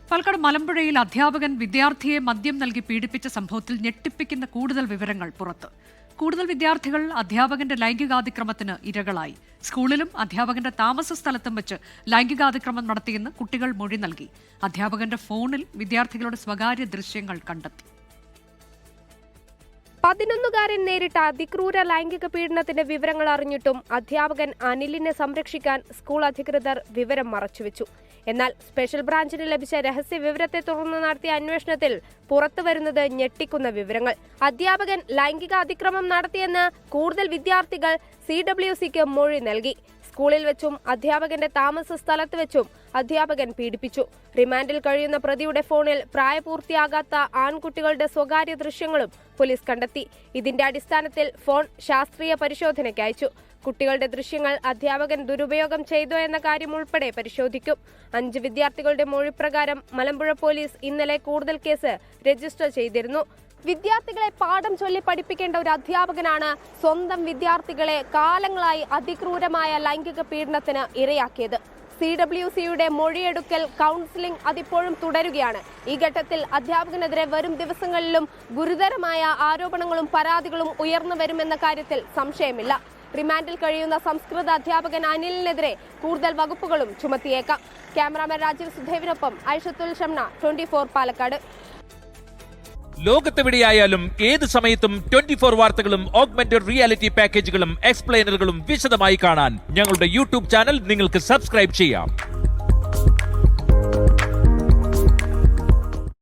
പാലക്കാട് മലമ്പുഴയിൽ അധ്യാപകൻ വിദ്യാർത്ഥിയെ മദ്യം നൽകി പീഡിപ്പിച്ച സംഭവത്തിൽ ഞെട്ടിപ്പിക്കുന്ന കൂടുതൽ വിവരങ്ങൾ പുറത്ത്. കൂടുതൽ വിദ്യാർത്ഥികൾ അധ്യാപകന്റെ ലൈംഗികാതിക്രമത്തിന് ഇരകളായി. സ്കൂളിലും അധ്യാപകന്റെ താമസ സ്ഥലത്തും വെച്ച് ലൈംഗികാതിക്രമം നടത്തിയെന്ന് കുട്ടികൾ മൊഴി നൽകി. അധ്യാപകന്റെ ഫോണിൽ വിദ്യാർത്ഥികളുടെ സ്വകാര്യ ദൃശ്യങ്ങൾ കണ്ടെത്തി. 11-കാരൻ നേരിട്ട അതിക്രൂര ലൈംഗിക പീഡനത്തിന്റെ വിവരങ്ങൾ അറിഞ്ഞിട്ടും അധ്യാപകൻ അനിലിനെ സംരക്ഷിക്കാൻ സ്കൂൾ അധികൃതർ വിവരം മറച്ചുവെച്ചു. എന്നാൽ സ്പെഷ്യൽ ബ്രാഞ്ചിന് ലഭിച്ച രഹസ്യ വിവരത്തെ തുടർന്ന് നടത്തിയ അന്വേഷണത്തിൽ പുറത്തുവരുന്നത് ഞെട്ടിക്കുന്ന വിവരങ്ങൾ. അധ്യാപകൻ ലൈംഗിക അതിക്രമം നടത്തിയെന്ന് കൂടുതൽ വിദ്യാർത്ഥികൾ CWCക്ക് മൊഴി നൽകി. സ്കൂളിൽ വെച്ചും അധ്യാപകന്റെ താമസ സ്ഥലത്ത് വെച്ചും അധ്യാപകൻ പീഡിപ്പിച്ചു. റിമാൻഡിൽ കഴിയുന്ന പ്രതിയുടെ ഫോണിൽ പ്രായപൂർത്തിയാകാത്ത ആൺകുട്ടികളുടെ സ്വകാര്യ ദൃശ്യങ്ങളും പോലീസ് കണ്ടെത്തി. ഇതിന്റെ അടിസ്ഥാനത്തിൽ ഫോൺ ശാസ്ത്രീയ പരിശോധനയ്ക്ക് അയച്ചു. കുട്ടികളുടെ ദൃശ്യങ്ങൾ അധ്യാപകൻ ദുരുപയോഗം ചെയ്തോ എന്ന കാര്യം ഉൾപ്പെടെ പരിശോധിക്കും. 5 വിദ്യാർത്ഥികളുടെ മൊഴിപ്രകാരം മലമ്പുഴ പോലീസ് ഇന്നലെ കൂടുതൽ കേസ് രജിസ്റ്റർ ചെയ്തിരുന്നു. വിദ്യാർത്ഥികളെ പാഠം ചൊല്ലി പഠിപ്പിക്കേണ്ട ഒരു അധ്യാപകനാണ് സ്വന്തം വിദ്യാർത്ഥികളെ കാലങ്ങളായി അതിക്രൂരമായ ലൈംഗിക പീഡനത്തിന് ഇരയാക്കിയത്. CWCയുടെ മൊഴിയെടുക്കൽ കൗൺസിലിംഗ് അതിപ്പോഴും തുടരുകയാണ്. ഈ ഘട്ടത്തിൽ അധ്യാപകനെതിരെ വരും ദിവസങ്ങളിലും ഗുരുതരമായ ആരോപണങ്ങളും പരാതികളും ഉയർന്നു വരുമെന്ന കാര്യത്തിൽ സംശയമില്ല. റിമാൻഡിൽ കഴിയുന്ന സംസ്കൃത അധ്യാപകൻ അനിലിനെതിരെ കൂടുതൽ വകുപ്പുകളും ചുമത്തിയേക്കാം. ക്യാമറാമാൻ രാജീവ് സുധേവിനൊപ്പം ഐഷത്തുൽ ഷംന, 24 പാലക്കാട്. ലോകത്തെവിടെയായാലും ഏത് സമയത്തും 24 വാർത്തകളും ഓഗ്മെന്റഡ് റിയാലിറ്റി പാക്കേജുകളും എക്സ്പ്ലെയിനറുകളും വിശദമായി കാണാൻ ഞങ്ങളുടെ YouTube ചാനൽ നിങ്ങൾക്ക് സബ്സ്ക്രൈബ് ചെയ്യാം.